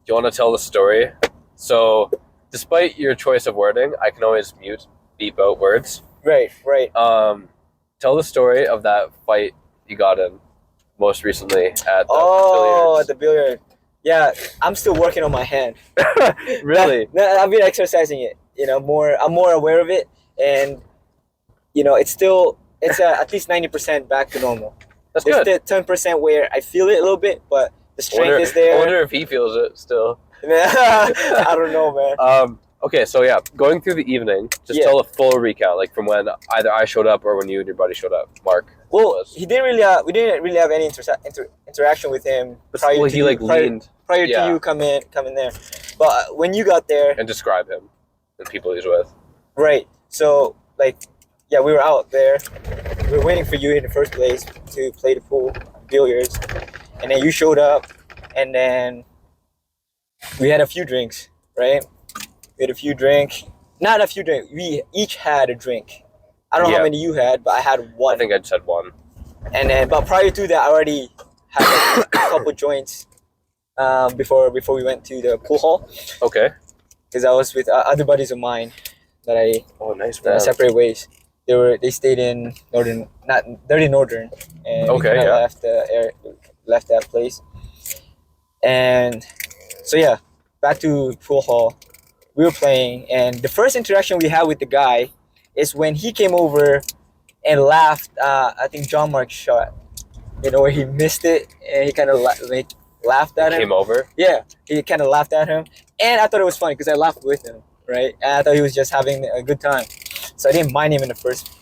you want to tell the story? So, despite your choice of wording, I can always beep out words. Right. Tell the story of that fight you got in most recently at the Oh, the billiard. Yeah, I'm still working on my hand. Really? No, I've been exercising it. I'm more aware of it, and it's at least 90% back to normal. That's There's good. still 10% where I feel it a little bit, but the strength is there. I wonder if he feels it still. I don't know, man. Okay, so yeah, going through the evening, just tell a full recount, like from when either I showed up or when you and your buddy showed up. Mark. Well, we didn't really have any interaction with him prior to you come in there. But when you got there, and describe him, the people he's with. Right. So we were out there. We were waiting for you in the first place to play the pool, billiards, and then you showed up, and then we had a few drinks, right? We had a few drinks. Not a few drinks. We each had a drink. I don't know how many you had, but I had one. I think I just had one. And then, but prior to that, I already had a couple joints before we went to the pool hall. Okay. Because I was with other buddies of mine that I separate ways. They stayed in northern, they're in northern, and left that place. And so back to pool hall. We were playing, and the first interaction we had with the guy is when he came over and laughed. I think John Mark's shot, where he missed it, and he kind of laughed at him. Came over? Yeah, he kind of laughed at him, and I thought it was funny because I laughed with him, right? And I thought he was just having a good time, so I didn't mind him in the first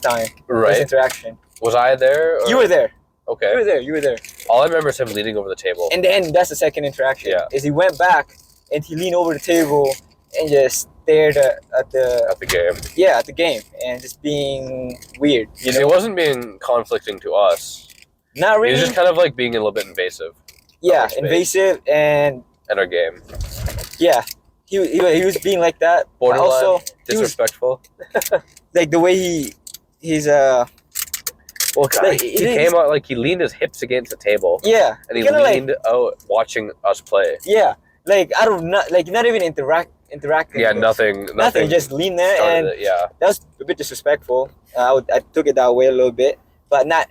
time, first interaction. Was I there? You were there. Okay. You were there. All I remember is him leaning over the table. And then that's the second interaction. Yeah. Is he went back and he leaned over the table and just stared at the game. Yeah, at the game, and just being weird. It wasn't being conflicting to us. Not really. It was just kind of like being a little bit invasive. Yeah, invasive and our game. Yeah, he was being like that. Borderline, also disrespectful. Like the way he's well, he came out like he leaned his hips against the table. Yeah, and he leaned out watching us play. Yeah, like I don't know, like not even interacting. Yeah, nothing. Just lean there, and that was a bit disrespectful. I took it that way a little bit, but not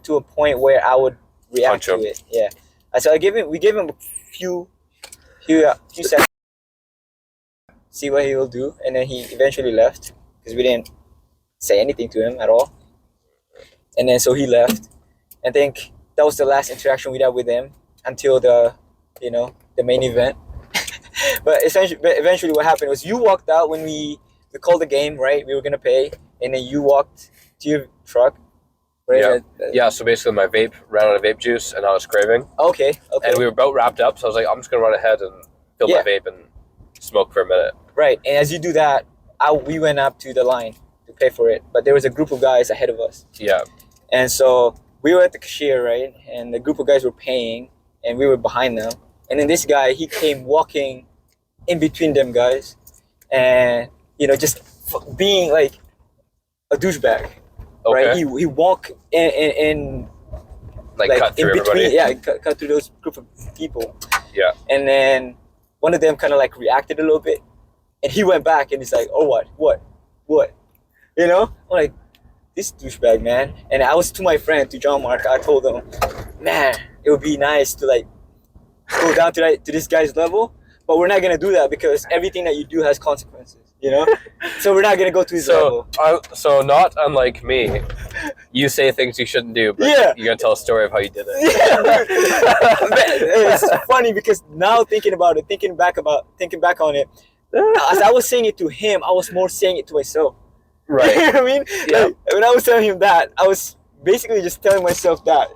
to a point where I would react to it. Yeah, so we gave him a few seconds, see what he will do, and then he eventually left because we didn't say anything to him at all. And then so he left. I think that was the last interaction we had with him until the main event. But eventually what happened was you walked out when we called the game, right? We were gonna pay, and then you walked to your truck, right? Yeah. So basically, my vape ran out of vape juice, and I was craving. Okay. And we were about wrapped up, so I was like, I'm just gonna run ahead and fill my vape and smoke for a minute. Right. And as you do that, we went up to the line to pay for it, but there was a group of guys ahead of us. Yeah. And so we were at the cashier, right? And the group of guys were paying, and we were behind them. And then this guy, he came walking in between them guys, and just being like a douchebag, right? He walked in like cut through in between, everybody. Yeah, cut through those group of people. Yeah. And then one of them kind of like reacted a little bit, and he went back and he's like, "Oh, what?" I'm like, this douchebag, man. And I was to my friend, to John Mark, I told him, man, it would be nice to like go down to this guy's level, but we're not gonna do that because everything that you do has consequences, So we're not gonna go to his level. So not unlike me, you say things you shouldn't do, but you're gonna tell a story of how you did it. Yeah. It's funny because now thinking back on it, as I was saying it to him, I was more saying it to myself. Right. You know what I mean? Yeah. Like, when I was telling him that, I was basically just telling myself that,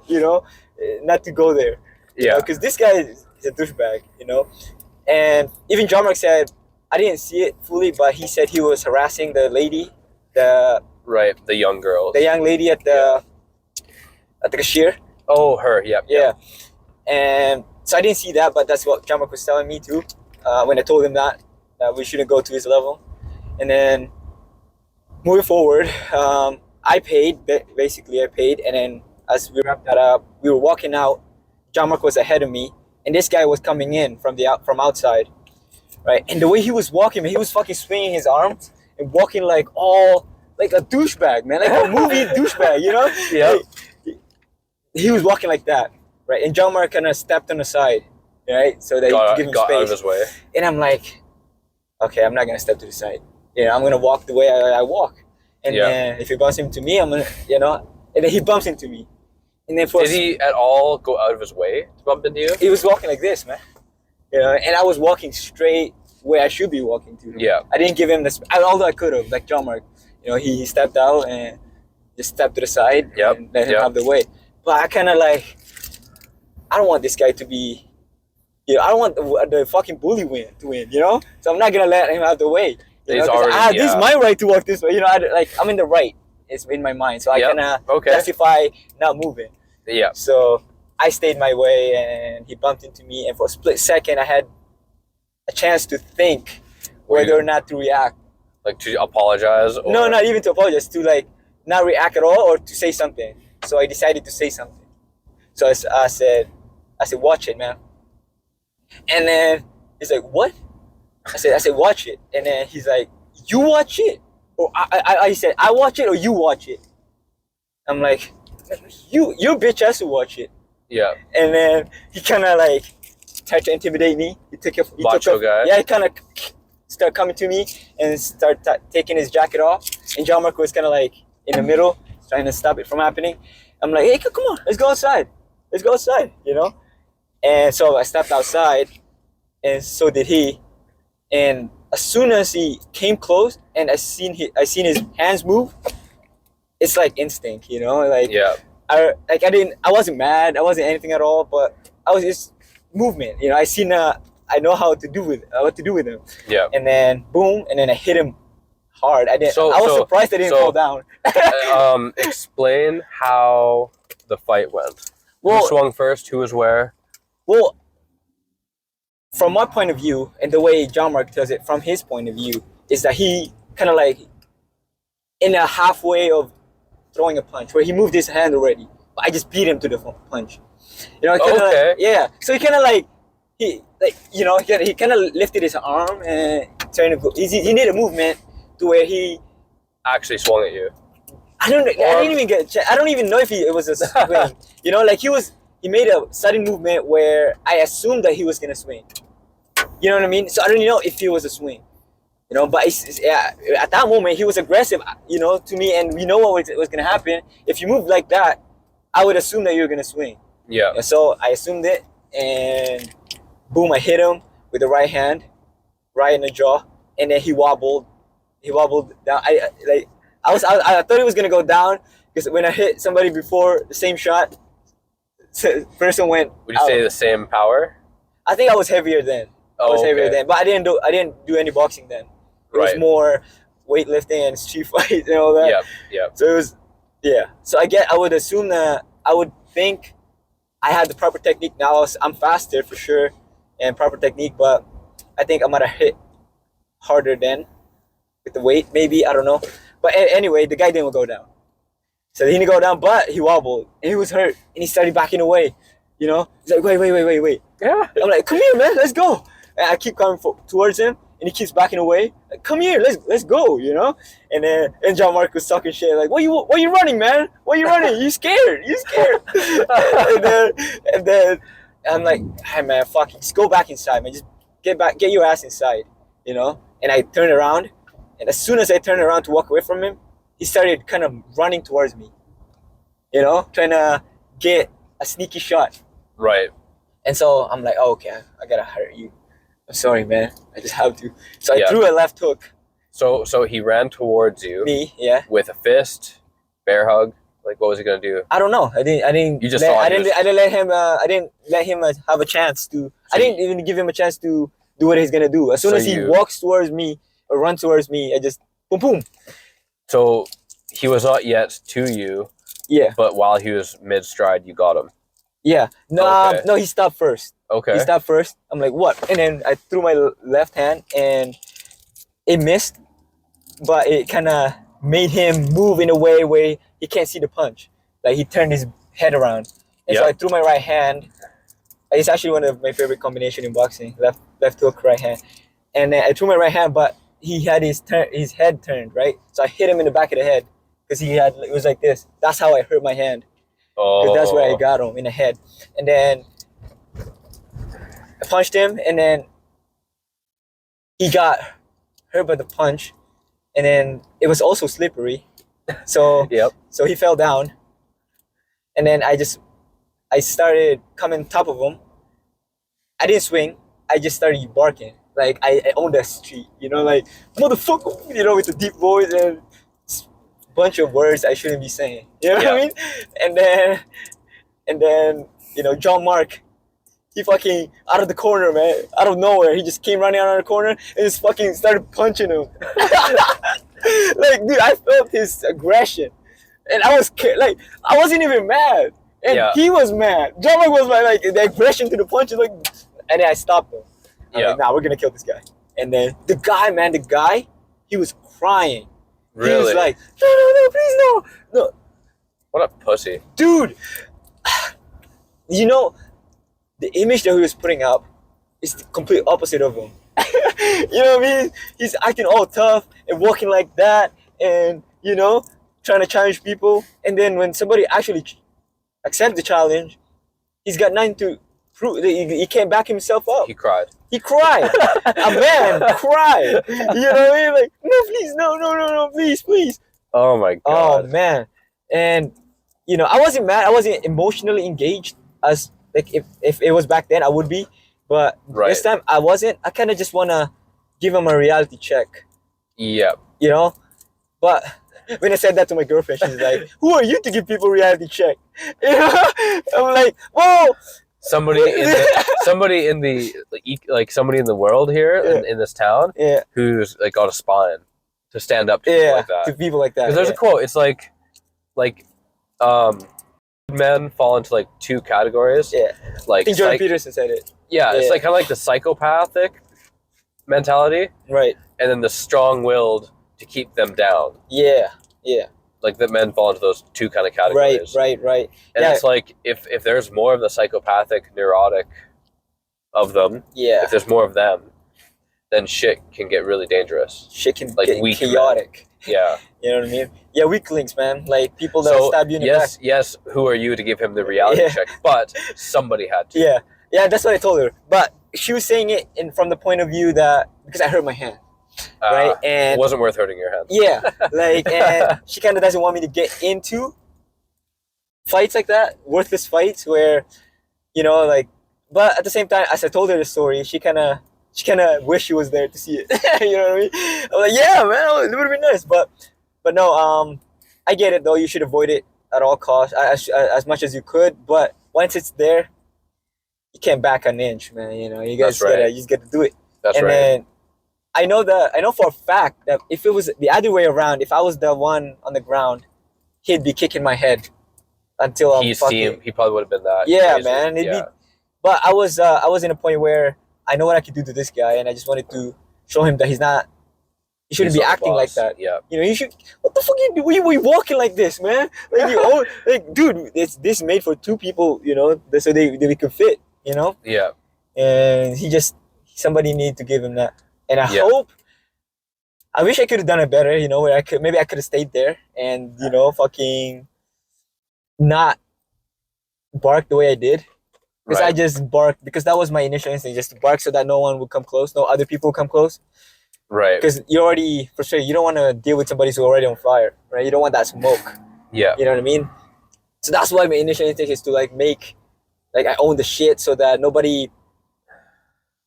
not to go there. Yeah. Because this guy is a douchebag, And even John Mark said, I didn't see it fully, but he said he was harassing the lady, the young girl. The young lady at the cashier. Oh, her, Yeah. And so I didn't see that, but that's what John Mark was telling me too, when I told him that we shouldn't go to his level. And then moving forward, I paid, and then as we wrapped that up, we were walking out. John Mark was ahead of me, and this guy was coming in from outside, right? And the way he was walking, man, he was fucking swinging his arms and walking like a douchebag, man, like a movie douchebag, you know? Yeah. He was walking like that, right? And John Mark kind of stepped on the side, right? So that he could give him got space. out of his way. And I'm like, okay, I'm not gonna step to the side. I'm gonna walk the way I walk. And then if he bumps into me, I'm gonna, and then he bumps into me. And then did he at all go out of his way to bump into you? He was walking like this, man. And I was walking straight where I should be walking to. Yeah. I didn't give him although I could have, like John Mark. He stepped out and just stepped to the side and let him have the way. But I kind of like, I don't want this guy to be, I don't want the fucking bully to win, So I'm not going to let him have the way. This is my right to walk this way. I'm in the right. It's in my mind. So I kind of justify not moving. Yeah. So I stayed my way and he bumped into me. And for a split second, I had a chance to think whether or not to react. Like to apologize? Or... No, not even to apologize. To like not react at all or to say something. So I decided to say something. So I said, watch it, man. And then he's like, what? I said, watch it. And then he's like, you watch it? Or I said, I watch it or you watch it? I'm like, your bitch has to watch it. Yeah. And then he kind of like tried to intimidate me. Macho guy. Yeah, he kind of started coming to me and start taking his jacket off. And John Mark was kind of like in the middle, trying to stop it from happening. I'm like, hey, come on, let's go outside. Let's go outside, And so I stepped outside, and so did he. And as soon as he came close, and I seen his hands move, it's like instinct, Like I wasn't mad, I wasn't anything at all, but I was just movement, I know what to do with him. Yeah. And then boom, and then I hit him hard. I was surprised I didn't fall down. Explain how the fight went. Who swung first? Who was where? Well, from my point of view, and the way John Mark tells it from his point of view, is that he kind of like in a halfway of throwing a punch where he moved his hand already, but I just beat him to the punch. So he kind of like he kind of lifted his arm and trying to go. He needed a movement to where he actually swung at you. I don't even know if it was a swing. He made a sudden movement where I assumed that he was gonna swing. You know what I mean? So I don't know if it was a swing. But at that moment he was aggressive, to me, and we know what was gonna happen. If you move like that, I would assume that you're gonna swing. Yeah. And so I assumed it, and boom, I hit him with the right hand, right in the jaw, and then he wobbled. He wobbled down. I thought he was gonna go down because when I hit somebody before the same shot, the person went. Would you say the same power? I think I was heavier then. Heavier then, but I didn't do any boxing then. It was more weightlifting and street fight and all that. Yeah. So it was, So I would assume that I would think I had the proper technique now. I'm faster for sure, and proper technique, but I think I might have hit harder then with the weight. Maybe, I don't know. But anyway, the guy didn't go down. So he didn't go down, but he wobbled and he was hurt and he started backing away. He's like, wait. Yeah. I'm like, come here, man, let's go. And I keep coming towards him and he keeps backing away. Like, come here, let's go, And then John Mark was talking shit like, why you running, man? Why you running? You scared? and then I'm like, hey man, fuck, just go back inside, man. Just get your ass inside, And I turned around, and as soon as I turned around to walk away from him, he started kind of running towards me, trying to get a sneaky shot. Right. And so I'm like, oh, okay, I gotta hurt you. I'm sorry, man. I just have to. So I threw a left hook. So he ran towards you. Me, yeah. With a fist, bear hug. Like, what was he gonna do? I don't know. I didn't. You just saw him. I didn't let him have a chance to. I didn't even give him a chance to do what he's gonna do. As soon as he walks towards me or runs towards me, I just boom, boom. So he was not yet to you. Yeah. But while he was mid stride, you got him. Yeah. No, he stopped first. Okay. He stopped first. I'm like, what? And then I threw my left hand and it missed, but it kind of made him move in a way where he can't see the punch. Like he turned his head around. And so I threw my right hand It's actually one of my favorite combination in boxing. Left hook, right hand, and then I threw my right hand, but he had his head turned, right. So I hit him in the back of the head because it was like this. That's how I hurt my hand. Because that's where I got him in the head, and then I punched him, and then he got hurt by the punch, and then it was also slippery, so so he fell down, and then I started coming top of him. I didn't swing. I just started barking. Like I owned that street, like motherfucker, with the deep voice and bunch of words I shouldn't be saying. You know what I mean? And then John Mark, he fucking out of the corner, man, out of nowhere, he just came running out of the corner and just fucking started punching him. Like, dude, I felt his aggression, and I was like, I wasn't even mad, and he was mad. John Mark was like the aggression to the punches, like, and then I stopped him. I'm like, nah, we're gonna kill this guy. And then the guy, he was crying. Really? He was like, no, please, no. What a pussy. Dude, the image that he was putting up is the complete opposite of him. You know what I mean? He's acting all tough and walking like that and, trying to challenge people. And then when somebody actually accepts the challenge, he's got nothing to prove. He can't back himself up. He cried. A man cried. You know what I mean? Like, no, please, no, please. Oh my God. Oh man. And I wasn't mad. I wasn't emotionally engaged as like if it was back then I would be, but this time I wasn't. I kind of just want to give him a reality check. Yeah. But when I said that to my girlfriend, she's like, "Who are you to give people reality check?" I'm like, "Whoa." Somebody in the world here in this town who's like got a spine to stand up to people like that. To people like that. Because there's a quote. It's like men fall into like two categories. Yeah. Like I think Jordan Peterson said it. Yeah, it's like kind of like the psychopathic mentality. Right. And then the strong-willed to keep them down. Yeah. Like the men fall into those two kind of categories. Right. And it's like if there's more of the psychopathic, neurotic of them, if there's more of them, then shit can get really dangerous. Shit can like get chaotic. Men. Yeah. You know what I mean? Yeah, weaklings, man. Like people that stab you in the back. Yes, who are you to give him the reality check? But somebody had to. Yeah, that's what I told her. But she was saying it from the point of view that because I hurt my hand. Right, and it wasn't worth hurting your hand. Yeah, like, and she kind of doesn't want me to get into fights like that, worthless fights where, like. But at the same time, as I told her the story, she kind of wished she was there to see it. You know what I mean? I'm like, yeah, man, it would have been nice, but no, I get it though. You should avoid it at all costs, as much as you could. But once it's there, you can't back an inch, man. You guys you just get to do it. That's right. Then, I know for a fact that if it was the other way around, if I was the one on the ground, he'd be kicking my head until I'm fucking. He probably would have been that. Yeah, crazy. man. But I was in a point where I know what I could do to this guy, and I just wanted to show him that he shouldn't be acting like that. Yeah. You should. What the fuck you we walking like this, man? Like dude, this made for two people, so they could fit, Yeah. And somebody need to give him that. And I wish I could have done it better, where I could have stayed there and, fucking not bark the way I did. Because I just barked, because that was my initial instinct, just to bark so that no one would come close, no other people would come close. Right. Because you're already frustrated. You don't want to deal with somebody who's already on fire, right? You don't want that smoke. Yeah. You know what I mean? So that's why my initial instinct is to I own the shit so that nobody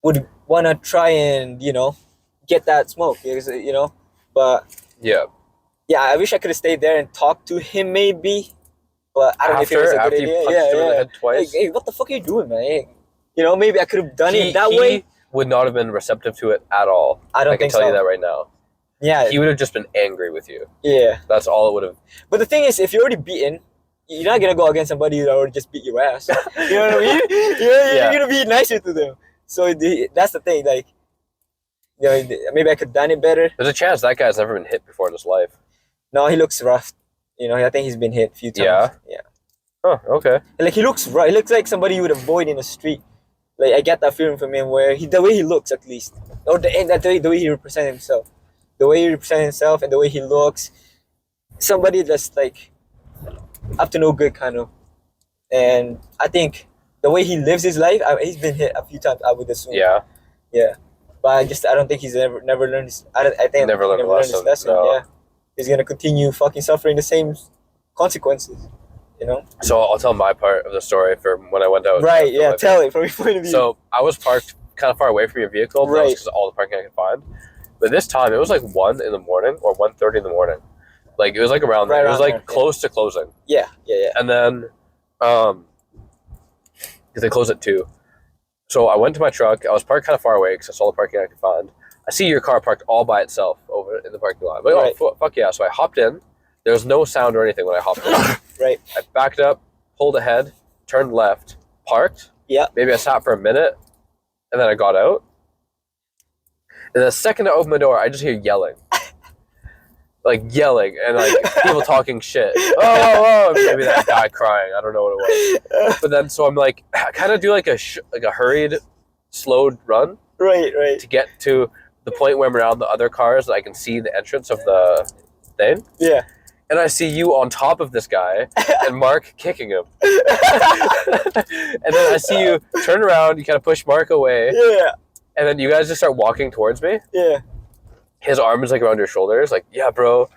would want to try and, get that smoke, but yeah, I wish I could have stayed there and talked to him maybe, but I don't know if it was a good idea. Yeah. Twice. Hey, what the fuck are you doing, man? Hey, maybe I could have done it that way. He would not have been receptive to it at all. I can tell you that right now. Yeah. He would have just been angry with you. Yeah. That's all it would have. But the thing is, if you're already beaten, you're not going to go against somebody that already just beat your ass. You know what I mean? You're going to be nicer to them. So that's the thing, maybe I could have done it better. There's a chance that guy's never been hit before in his life. No, he looks rough. I think he's been hit a few times. Yeah? Oh, okay. And like he looks right. He looks like somebody you would avoid in the street. Like I get that feeling from him, where the way he looks at least, or the way he represents himself, the way he represents himself, and the way he looks, somebody that's like up to no good kind of. And I think the way he lives his life, he's been hit a few times. I would assume. Yeah. Yeah, but I don't think he's never learned his. I think never learned his lesson. No. Yeah, he's gonna continue fucking suffering the same consequences. You know. So I'll tell my part of the story from when I went out. Right. Yeah. Tell it from your point of view. So I was parked kind of far away from your vehicle, but because all the parking I could find. But this time it was like 1 in the morning or 1:30 in the morning. Like it was like around there. It was like close to closing. Yeah. And then, because they closed at 2. So I went to my truck. I was parked kind of far away because I saw the parking I could find. I see your car parked all by itself over in the parking lot. I'm like, oh, fuck yeah. So I hopped in. There was no sound or anything when I hopped in. Right. I backed up, pulled ahead, turned left, parked. Yeah. Maybe I sat for a minute, and then I got out. And the second I opened my door, I just hear yelling. Like yelling and like people talking shit. Oh, maybe that guy crying. I don't know what it was. But then, so I'm like, I kind of do like a hurried, slowed run. Right. To get to the point where I'm around the other cars and I can see the entrance of the thing. Yeah. And I see you on top of this guy and Mark kicking him. And then I see you turn around, you kind of push Mark away. Yeah. And then you guys just start walking towards me. Yeah. His arm is like around your shoulders, like, yeah, bro.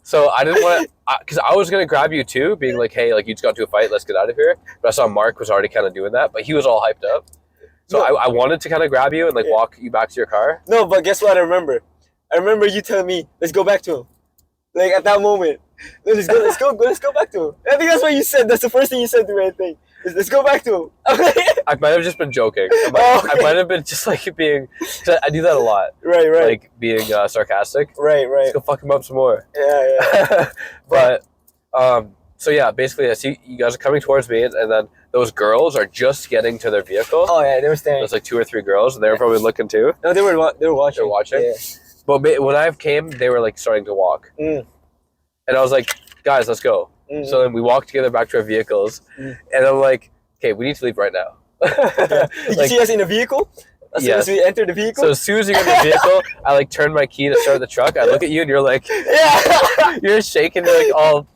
So I didn't want to, because I was going to grab you too, being like, hey, like you just got into a fight, let's get out of here. But I saw Mark was already kind of doing that, but he was all hyped up. So I wanted to kind of grab you and like walk you back to your car. No, but guess what I remember? I remember you telling me, let's go back to him. Like at that moment. Let's go back to him. I think that's what you said. That's the first thing you said to me, I think. Let's go back to him. I might have just been joking. I might have been just like being. I do that a lot. Right. Like being sarcastic. Right. Let's go fuck him up some more. Yeah. But so yeah, basically, I see you guys are coming towards me, and then those girls are just getting to their vehicle. Oh yeah, they were standing. There's like 2 or 3 girls, and they were probably looking too. No, they were watching. They were watching. Yeah. But when I came, they were like starting to walk, and I was like, guys, let's go. So then we walked together back to our vehicles, and I'm like, okay, we need to leave right now. Did you see us in the vehicle? As soon as we entered the vehicle? So as soon as you get in the vehicle, I like turn my key to start the truck. I look at you and you're like, you're shaking, you're like all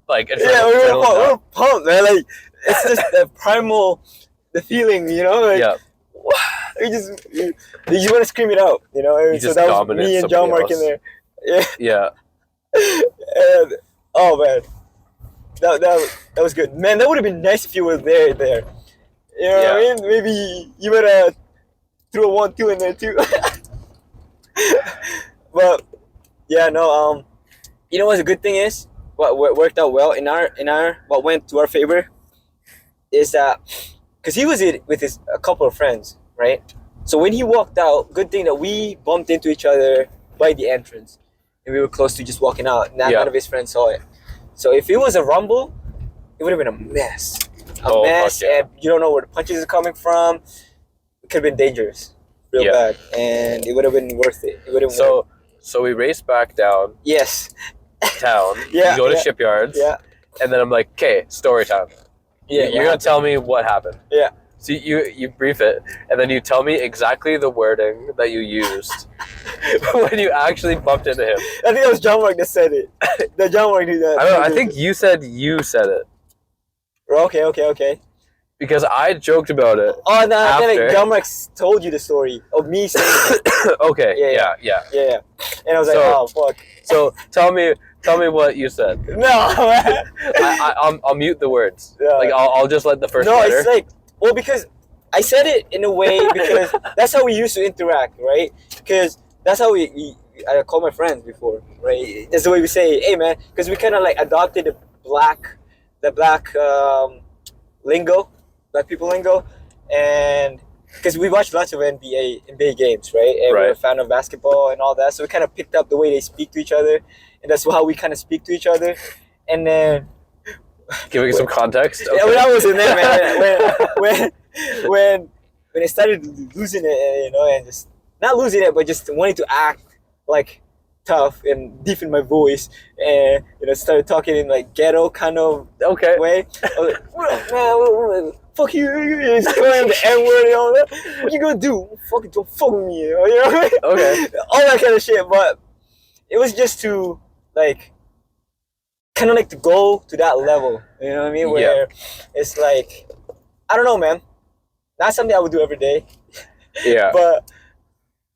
like, we're pumped, man. Like it's just the primal, the feeling, you know. Like, you just want to scream it out, you know. You so that was me and John Mark in there. Yeah. And, oh man, that was good, man. That would have been nice if you were there. You know what I mean? Maybe you would have threw a 1-2 in there too. But yeah, no. You know what the good thing is? What worked out well in our what went to our favor is that because he was with a couple of friends, right? So when he walked out, good thing that we bumped into each other by the entrance, and we were close to just walking out. None of his friends saw it. So if it was a rumble, it would have been a mess. And you don't know where the punches are coming from. It could have been dangerous, real bad, and it would have been worth it. It would have. So we raced back down. Yes. Town. We go to shipyards. Yeah. And then I'm like, okay, story time. Yeah. You're gonna tell me what happened. Yeah. So you brief it, and then you tell me exactly the wording that you used when you actually bumped into him. I think it was John Mark that said it. That John Mark did that. I don't know. I think you said it. Okay. Because I joked about it. Oh no! I think John Mark told you the story of me saying it. Okay. Yeah. And I was like, oh fuck. So tell me what you said. No, man. I'll mute the words. Yeah. Like I'll just let the first. No, letter. It's like because I said it in a way because that's how we used to interact, right? Because that's how I call my friends before, right? That's the way we say, hey man, because we kind of like adopted the black lingo, black people lingo, and because we watched lots of NBA games, right? And we're a fan of basketball and all that, so we kind of picked up the way they speak to each other, and that's how we kind of speak to each other. And then giving some context. Okay. Yeah, when I was in there, man, when I started losing it, you know, and just not losing it, but just wanting to act like tough and deep in my voice, and started talking in like ghetto kind of way. I was like, "What up, man? Fuck you!" He's calling the N word and all that. What you gonna do? Fucking don't fuck with me, Okay. all that kind of shit. But it was just to like, kind of like to go to that level. You know what I mean? Where it's like, I don't know, man. Not something I would do every day. Yeah. But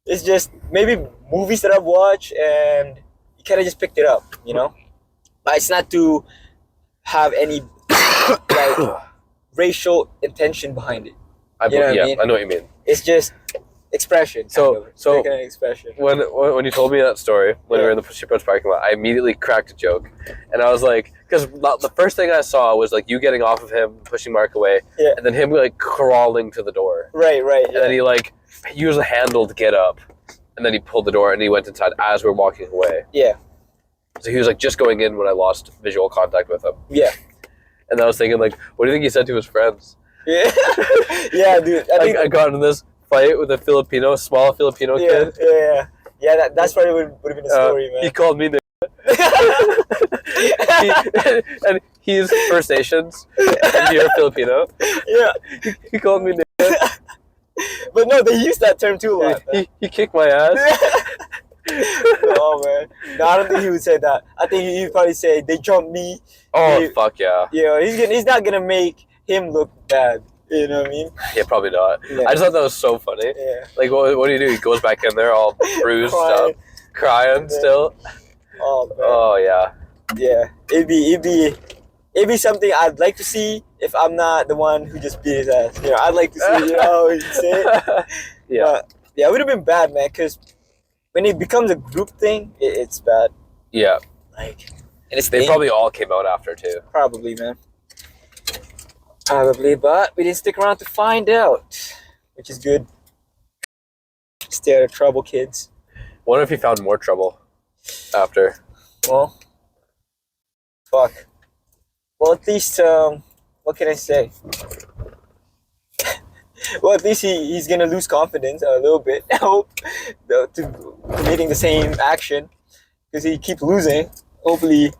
it's just maybe movies that I've watched and you kind of just picked it up, But it's not to have any like racial intention behind it. I know what you mean. It's just expression. So expression. When you told me that story when we were in the shipyard's parking lot, I immediately cracked a joke, and I was like, because the first thing I saw was like you getting off of him, pushing Mark away, and then him like crawling to the door. Right. And then he like used a handle to get up, and then he pulled the door and he went inside as we were walking away. Yeah. So he was like just going in when I lost visual contact with him. Yeah. And I was thinking like, what do you think he said to his friends? Yeah. Yeah, dude. I got into this fight with a small Filipino kid. Yeah. That's probably would have been the story, man. He called me and he's First Nations and you're Filipino. Yeah. He called me But no, they use that term too a lot. He kicked my ass. Oh man. No, I don't think he would say that. I think he'd probably say they jumped me. Fuck yeah. He's not gonna make him look bad. You know what I mean? Yeah, probably not. Yeah. I just thought that was so funny. Yeah. Like, what do you do? He goes back in there all bruised up, crying still. Oh man. Oh yeah. Yeah. It'd be something I'd like to see if I'm not the one who just beat his ass. I'd like to see, he'd say it. Yeah. But, yeah, it would have been bad, man, because when it becomes a group thing, it's bad. Yeah. Like, they probably all came out after too. Probably, man. Probably, but we didn't stick around to find out, which is good. Stay out of trouble, kids. Wonder if he found more trouble after. Well, fuck. Well, at least, what can I say? Well, at least he's gonna lose confidence a little bit now to committing the same action because he keeps losing. Hopefully,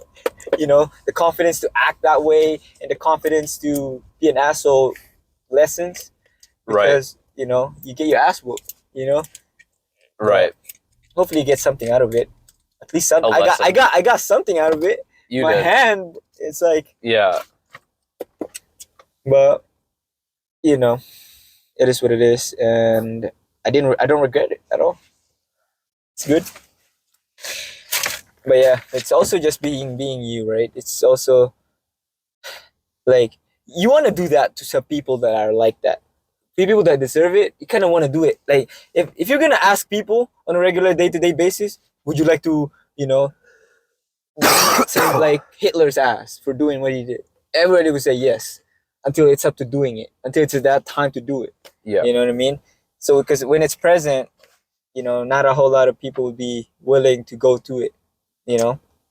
the confidence to act that way and the confidence to be an asshole lessens. Because, you get your ass whooped, Right. Hopefully you get something out of it. At least something. I got something out of it. My hand, it's like... Yeah. But, it is what it is. And I don't regret it at all. It's good. But yeah, it's also just being you, right? It's also like you want to do that to some people that are like that. People that deserve it, you kind of want to do it. Like if you're gonna ask people on a regular day-to-day basis, would you like to, say like Hitler's ass for doing what he did? Everybody would say yes until it's up to doing it. Until it's that time to do it. Yeah. You know what I mean? So because when it's present, not a whole lot of people would be willing to go to it.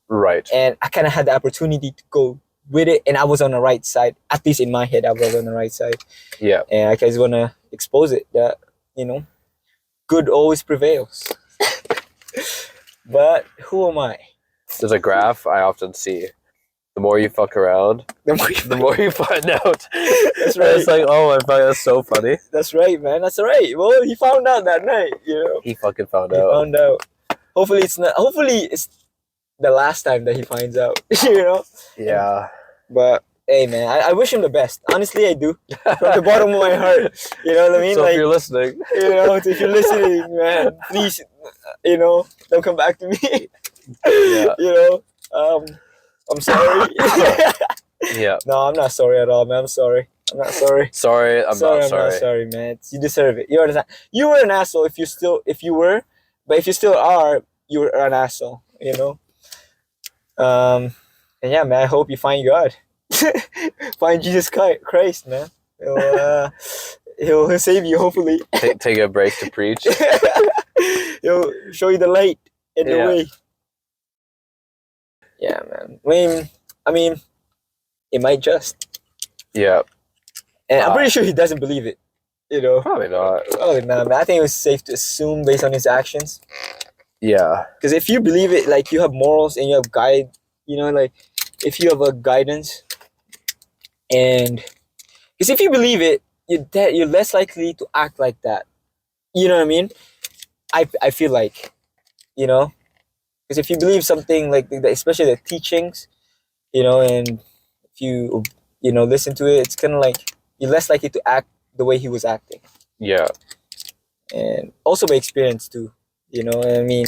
Right. And I kind of had the opportunity to go with it, and I was on the right side. At least in my head, I was on the right side. Yeah. And I just want to expose it that, good always prevails. But who am I? There's a graph I often see. The more you fuck around, the more you find out. That's right. It's like, oh my fuck, that's so funny. That's right, man. That's right. Well, he found out that night, He fucking found out. He found out. Hopefully it's the last time that he finds out, Yeah. But hey, man, I wish him the best. Honestly, I do. From the bottom of my heart. You know what I mean? So if you're listening. If you're listening, man, please, don't come back to me. Yeah. I'm sorry. Yeah. No, I'm not sorry at all, man. I'm sorry. I'm not sorry. Sorry, I'm not sorry. I'm not sorry, man. You deserve it. You were an asshole if you still are, you were an asshole, And yeah, man, I hope you find God. Find Jesus Christ, man. He'll save you, hopefully. Take a break to preach. He'll show you the light and the way. Yeah, man. I mean, it might just. Yeah. And I'm pretty sure he doesn't believe it. Probably not. Probably not, man. I think it was safe to assume based on his actions. Yeah. Because if you believe it, like you have morals and you have guide, you know, like if you have a guidance, and because if you believe it, you're less likely to act like that. You know what I mean? I feel like, you know, because if you believe something like especially the teachings, you know, and if you know listen to it, it's kind of like you're less likely to act the way he was acting. Yeah. And also by experience too, you know what I mean?